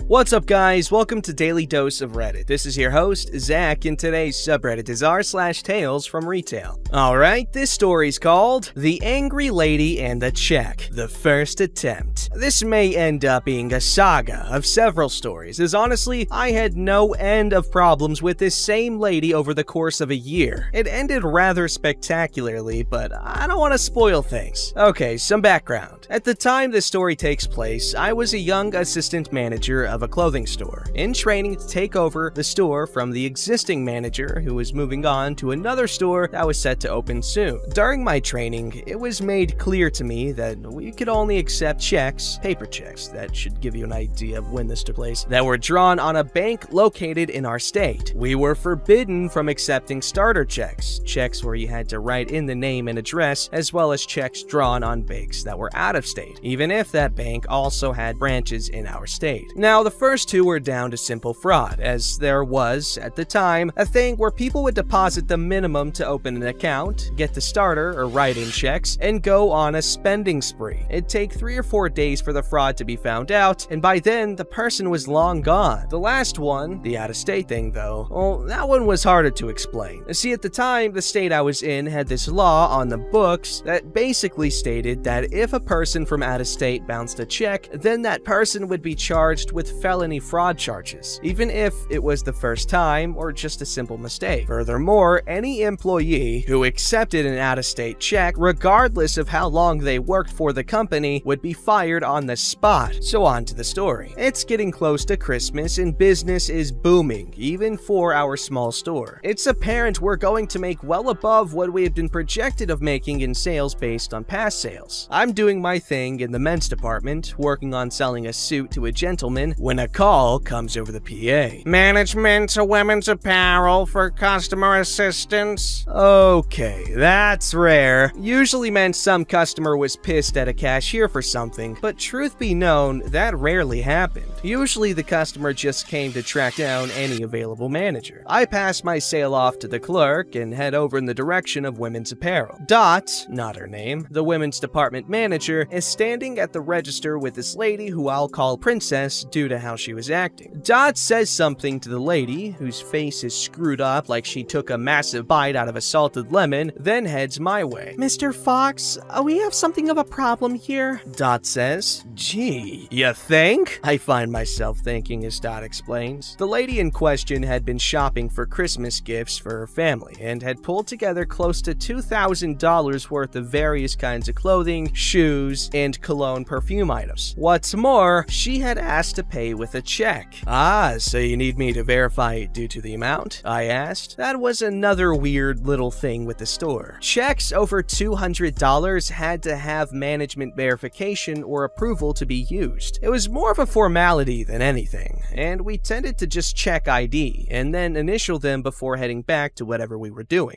What's up, guys? Welcome to Daily Dose of Reddit. This is your host, Zach, and today's subreddit is r/TalesFromRetail. Alright, this story's called The Angry Lady and the Check, the First Attempt. This may end up being a saga of several stories, as honestly, I had no end of problems with this same lady over the course of a year. It ended rather spectacularly, but I don't want to spoil things. Okay, some background. At the time this story takes place, I was a young assistant manager of a clothing store, in training to take over the store from the existing manager who was moving on to another store that was set to open soon. During my training, it was made clear to me that we could only accept checks, paper checks, that should give you an idea of when this took place, that were drawn on a bank located in our state. We were forbidden from accepting starter checks, checks where you had to write in the name and address, as well as checks drawn on banks that were out of state, even if that bank also had branches in our state. Now, the first two were down to simple fraud, as there was, at the time, a thing where people would deposit the minimum to open an account, get the starter or write-in checks, and go on a spending spree. It'd take 3 or 4 days for the fraud to be found out, and by then, the person was long gone. The last one, the out-of-state thing though, well, that one was harder to explain. See, at the time, the state I was in had this law on the books that basically stated that if a person from out-of-state bounced a check, then that person would be charged with felony fraud charges, even if it was the first time or just a simple mistake. Furthermore, any employee who accepted an out-of-state check, regardless of how long they worked for the company, would be fired on the spot. So on to the story. It's getting close to Christmas and business is booming, even for our small store. It's apparent we're going to make well above what we had been projected of making in sales based on past sales. I'm doing my thing in the men's department, working on selling a suit to a gentleman, when a call comes over the PA. Management to women's apparel for customer assistance. Okay, that's rare. Usually meant some customer was pissed at a cashier for something, but truth be known, that rarely happened. Usually the customer just came to track down any available manager. I pass my sale off to the clerk and head over in the direction of women's apparel. Dot, not her name, the women's department manager, is standing at the register with this lady who I'll call Princess due to how she was acting. Dot says something to the lady, whose face is screwed up like she took a massive bite out of a salted lemon, then heads my way. Mr. Fox, we have something of a problem here, Dot says. Gee, you think? I find myself thinking as Dot explains. The lady in question had been shopping for Christmas gifts for her family and had pulled together close to $2,000 worth of various kinds of clothing, shoes, and cologne perfume items. What's more, she had asked to pay with a check. Ah, so you need me to verify it due to the amount? I asked. That was another weird little thing with the store. Checks over $200 had to have management verification or approval to be used. It was more of a formality than anything, and we tended to just check ID and then initial them before heading back to whatever we were doing.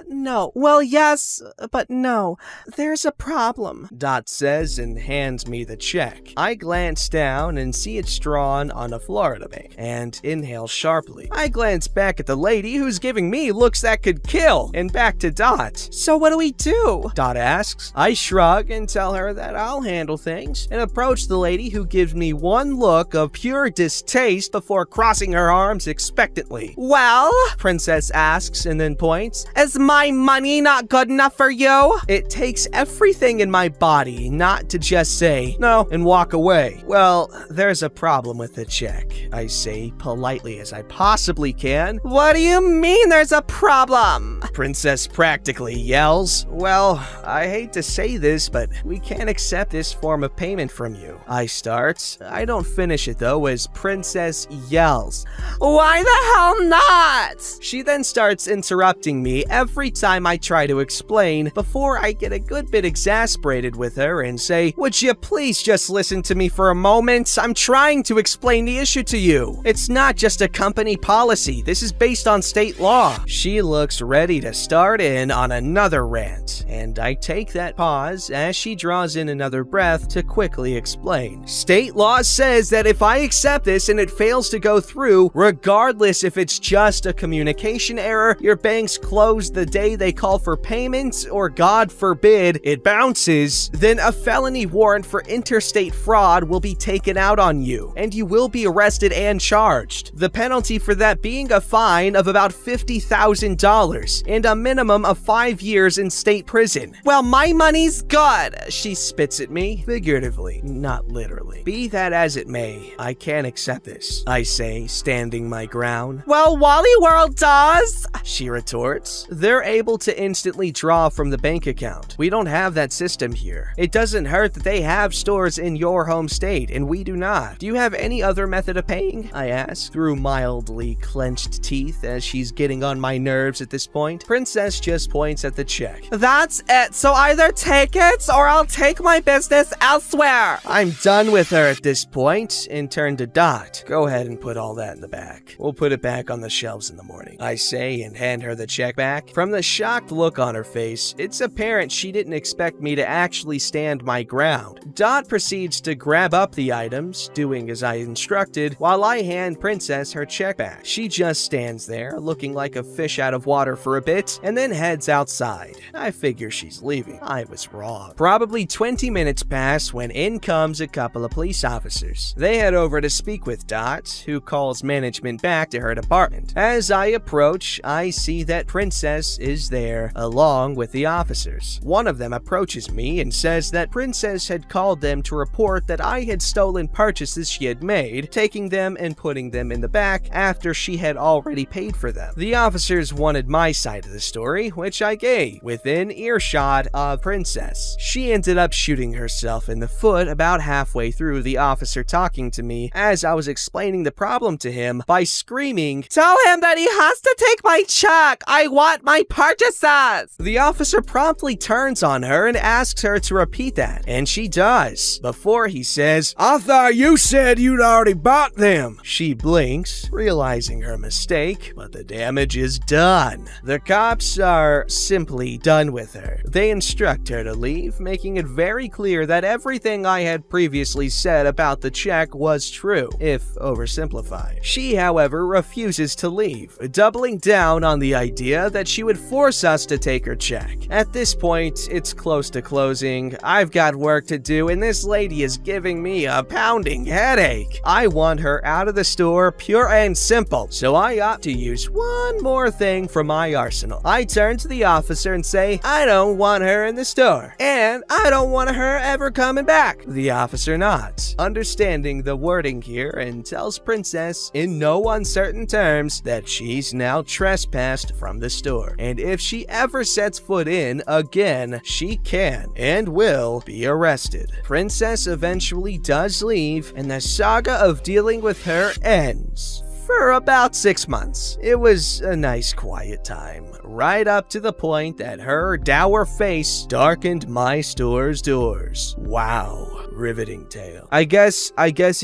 No. Well, yes, but no. There's a problem, Dot says and hands me the check. I glance down and see it's drawn on a Florida bank and inhale sharply. I glance back at the lady who's giving me looks that could kill and back to Dot. So what do we do? Dot asks. I shrug and tell her that I'll handle things and approach the lady who gives me one look of pure distaste before crossing her arms expectantly. Well, Princess asks and then points, is my money not good enough for you? It takes everything in my body not to just say no and walk away. Well, there's a problem with the check, I say politely as I possibly can. What do you mean there's a problem? Princess practically yells. Well, I hate to say this, but we can't accept this form of payment from you. I start. I don't finish it though as Princess yells. Why the hell not? She then starts interrupting me every time I try to explain before I get a good bit exasperated with her and say, would you please just listen to me for a moment? I'm trying to explain the issue to you. It's not just a company policy. This is based on state law. She looks ready to start in on another rant, and I take that pause as she draws in another breath to quickly explain. State law says that if I accept this, this and it fails to go through, regardless if it's just a communication error, your bank's closed the day they call for payments, or God forbid, it bounces, then a felony warrant for interstate fraud will be taken out on you, and you will be arrested and charged. The penalty for that being a fine of about $50,000 and a minimum of 5 years in state prison. Well, my money's good, she spits at me, figuratively, not literally. Be that as it may, I can't accept this, I say, standing my ground. Well, Wally World does, she retorts. They're able to instantly draw from the bank account. We don't have that system here. It doesn't hurt that they have stores in your home state, and we do not. Do you have any other method of paying? I ask, through mildly clenched teeth as she's getting on my nerves at this point. Princess just points at the check. That's it, so either take it or I'll take my business elsewhere. I'm done with her at this point and turn to Dot. Go ahead and put all that in the back. We'll put it back on the shelves in the morning, I say, and hand her the check back. From the shocked look on her face, it's apparent she didn't expect me to actually stand my ground. Dot proceeds to grab up the items, doing as I instructed, while I hand Princess her check back. She just stands there, looking like a fish out of water for a bit, and then heads outside. I figure she's leaving. I was wrong. Probably 20 minutes pass when in comes a couple of police officers. They head over to speak with Dot, who calls management back to her department. As I approach, I see that Princess is there, along with the officers. One of them approaches me and says that Princess had called them to report that I had stolen purchases she had made, taking them and putting them in the back after she had already paid for them. The officers wanted my side of the story, which I gave, within earshot of Princess. She ended up shooting herself in the foot about halfway through the officer talking to me as I was explaining the problem to him by screaming, "Tell him that he has to take my check! I want my purchases!" The officer promptly turns on her and asks her to repeat that, and she does, before he says, "I thought you said you'd already bought them." She blinks, realizing her mistake, but the damage is done. The cops are simply done with her. They instruct her to leave, making it very clear that everything I had previously said about the check was true, if oversimplified. She, however, refuses to leave, doubling down on the idea that she would force us to take her check. At this point, it's close to closing. I've got work to do, and this lady is giving me a pounding headache. I want her out of the store, pure and simple, so I opt to use one more thing from my arsenal. I turn to the officer and say, I don't want her in the store, and I don't want her ever coming back. The officer nods, understanding the wording here, and tells Princess in no uncertain terms that she's now trespassed from the store, and if she ever sets foot in again, she can and will be arrested. Princess eventually does leave, and the saga of dealing with her ends. For about 6 months. It was a nice quiet time, right up to the point that her dour face darkened my store's doors. Wow, riveting tale. I guess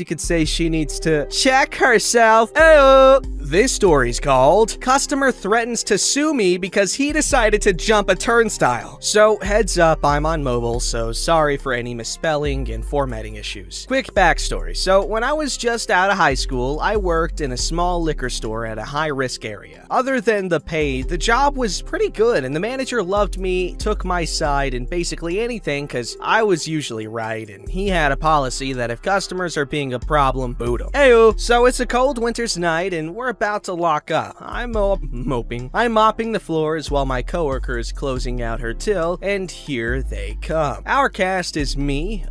you could say she needs to check herself. Oh, this story's called "Customer Threatens to Sue Me Because He Decided to Jump a Turnstile." So heads up, I'm on mobile, so sorry for any misspelling and formatting issues. Quick backstory. So when I was just out of high school, I worked in a small liquor store at a high-risk area. Other than the pay, the job was pretty good, and the manager loved me, took my side in basically anything because I was usually right, and he had a policy that if customers are being a problem, boot them. Ayo, so it's a cold winter's night, and we're about to lock up. I'm mopping the floors while my coworker is closing out her till, and here they come. Our cast is me,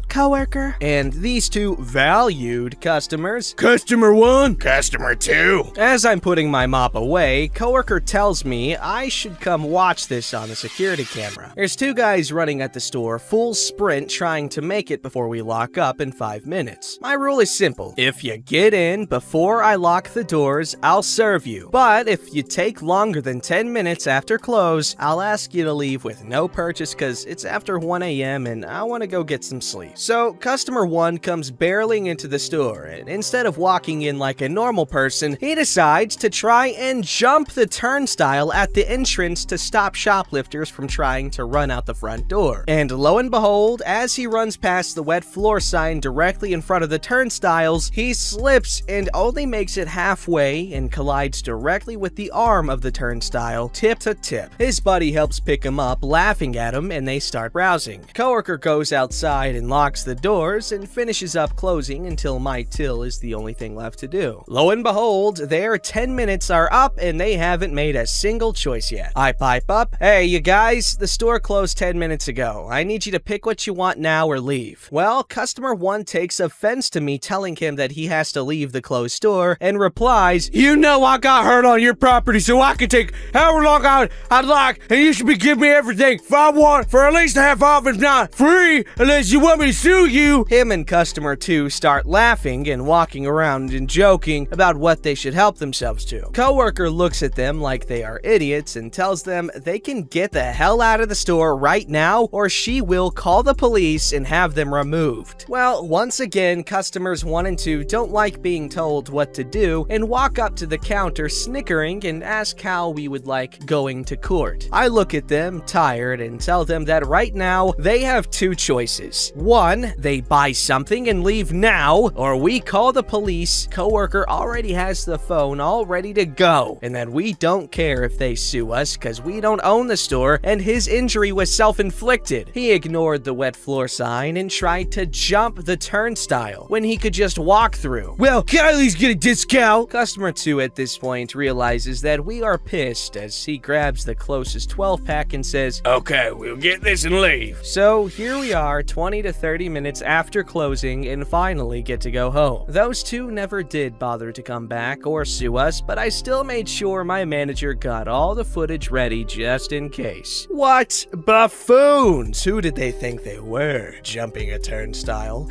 coworker, and these two valued customers. Customer 1, Customer 2. As I'm putting my mop away, coworker tells me I should come watch this on the security camera. There's 2 guys running at the store, full sprint, trying to make it before we lock up in 5 minutes. My rule is simple. If you get in before I lock the doors, I'll serve you. But if you take longer than 10 minutes after close, I'll ask you to leave with no purchase because it's after 1 a.m. and I want to go get some sleep. So customer 1 comes barreling into the store, and instead of of walking in like a normal person, he decides to try and jump the turnstile at the entrance to stop shoplifters from trying to run out the front door. And lo and behold, as he runs past the wet floor sign directly in front of the turnstiles, he slips and only makes it halfway and collides directly with the arm of the turnstile, tip to tip. His buddy helps pick him up, laughing at him, and they start browsing. Coworker goes outside and locks the doors and finishes up closing until my till is the only thing left to do. Lo and behold, their 10 minutes are up and they haven't made a single choice yet. I pipe up, "Hey, you guys, the store closed 10 minutes ago. I need you to pick what you want now or leave." Well, customer 1 takes offense to me telling him that he has to leave the closed store and replies, "You know I got hurt on your property, so I can take however long I'd like, and you should be giving me everything if I want for at least half off, if not free, unless you want me to sue you." Him and customer 2 start laughing and walking around and joking about what they should help themselves to. Coworker looks at them like they are idiots and tells them they can get the hell out of the store right now or she will call the police and have them removed. Well, once again, customers 1 and 2 don't like being told what to do and walk up to the counter snickering and ask how we would like going to court. I look at them, tired, and tell them that right now they have 2 choices. 1, they buy something and leave now, or we call the police. Coworker already has the phone all ready to go, and that we don't care if they sue us because we don't own the store and his injury was self-inflicted. He ignored the wet floor sign and tried to jump the turnstile when he could just walk through. "Well, can I at least get a discount?" Customer 2 at this point realizes that we are pissed as he grabs the closest 12-pack and says, "Okay, we'll get this and leave." So here we are 20 to 30 minutes after closing and finally get to go home. Those 2 never did bother to come back or sue us, but I still made sure my manager got all the footage ready just in case. What buffoons! Who did they think they were, jumping a turnstile?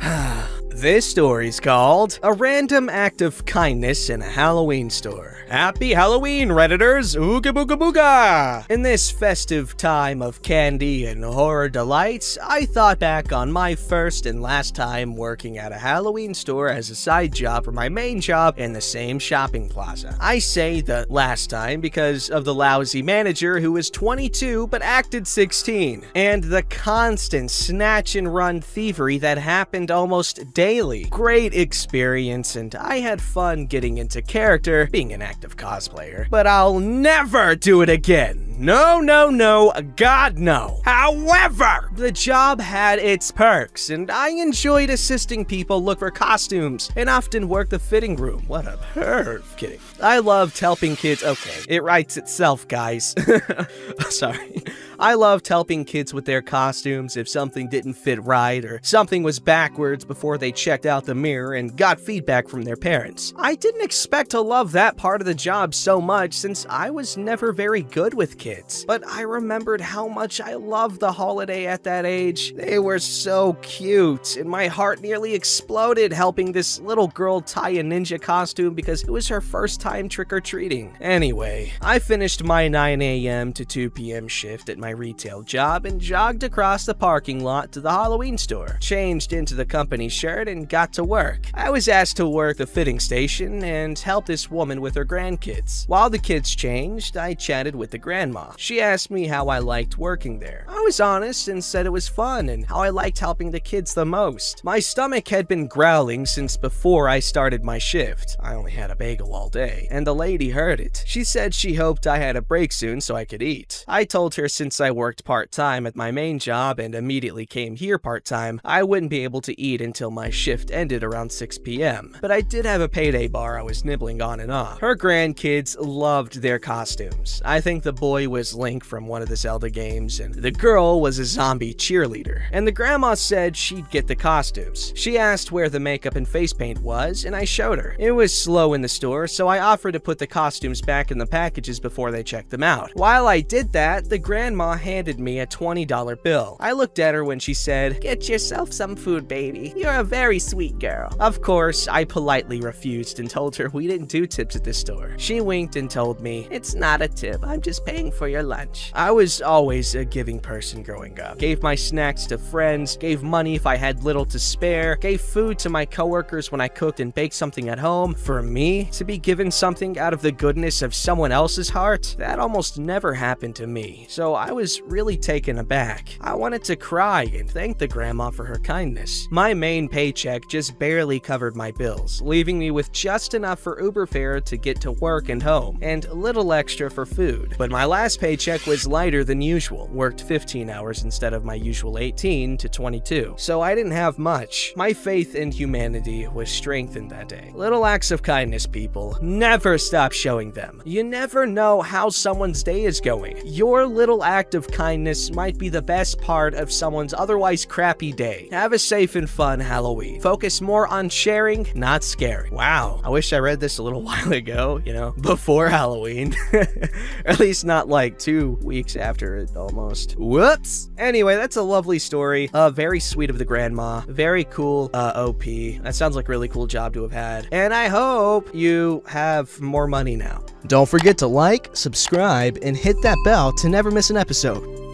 This story's called A Random Act of Kindness in a Halloween Store. Happy Halloween, Redditors! Ooga booga booga! In this festive time of candy and horror delights, I thought back on my first and last time working at a Halloween store as a side job for my main job in the same shopping plaza. I say the last time because of the lousy manager who was 22 but acted 16, and the constant snatch and run thievery that happened almost daily. Great experience, and I had fun getting into character, being an active cosplayer, but I'll never do it again. No, no, no, God no. However, the job had its perks, and I enjoyed assisting people look for costumes and often work the fitting room. What a perv. Kidding. I loved helping kids. Okay, it writes itself, guys. Sorry. I loved helping kids with their costumes if something didn't fit right or something was backwards before they checked out the mirror and got feedback from their parents. I didn't expect to love that part of the job so much since I was never very good with kids, but I remembered how much I loved the holiday at that age. They were so cute, and my heart nearly exploded helping this little girl tie a ninja costume because it was her first time trick-or-treating. Anyway, I finished my 9 a.m. to 2 p.m. shift at my retail job and jogged across the parking lot to the Halloween store, changed into the company shirt, and got to work. I was asked to work the fitting station and help this woman with her grandkids. While the kids changed, I chatted with the grandma. She asked me how I liked working there. I was honest and said it was fun and how I liked helping the kids the most. My stomach had been growling since before I started my shift. I only had a bagel all day, and the lady heard it. She said she hoped I had a break soon so I could eat. I told her since I worked part-time at my main job and immediately came here part-time, I wouldn't be able to eat until my shift ended around 6 p.m. But I did have a payday bar I was nibbling on and off. Her grandkids loved their costumes. I think the boy was Link from one of the Zelda games, and the girl was a zombie cheerleader. And the grandma said she'd get the costumes. She asked where the makeup and face paint was, and I showed her. It was slow in the store, so I offered to put the costumes back in the packages before they checked them out. While I did that, the grandma grandma handed me a $20 bill. I looked at her when she said, "Get yourself some food, baby. You're a very sweet girl." Of course, I politely refused and told her we didn't do tips at this store. She winked and told me, "It's not a tip, I'm just paying for your lunch." I was always a giving person growing up. Gave my snacks to friends, gave money if I had little to spare, gave food to my coworkers when I cooked and baked something at home. For me, to be given something out of the goodness of someone else's heart, that almost never happened to me. So I was really taken aback. I wanted to cry and thank the grandma for her kindness. My main paycheck just barely covered my bills, leaving me with just enough for Uber fare to get to work and home, and a little extra for food. But my last paycheck was lighter than usual, worked 15 hours instead of my usual 18 to 22, so I didn't have much. My faith in humanity was strengthened that day. Little acts of kindness, people. Never stop showing them. You never know how someone's day is going. Your little act of kindness might be the best part of someone's otherwise crappy day. Have a safe and fun Halloween. Focus more on sharing, not scaring. Wow, I wish I read this a little while ago, before Halloween. At least not like 2 weeks after it, almost. Whoops! Anyway, that's a lovely story. Very sweet of the grandma. Very cool, OP. That sounds like a really cool job to have had. And I hope you have more money now. Don't forget to like, subscribe, and hit that bell to never miss an episode.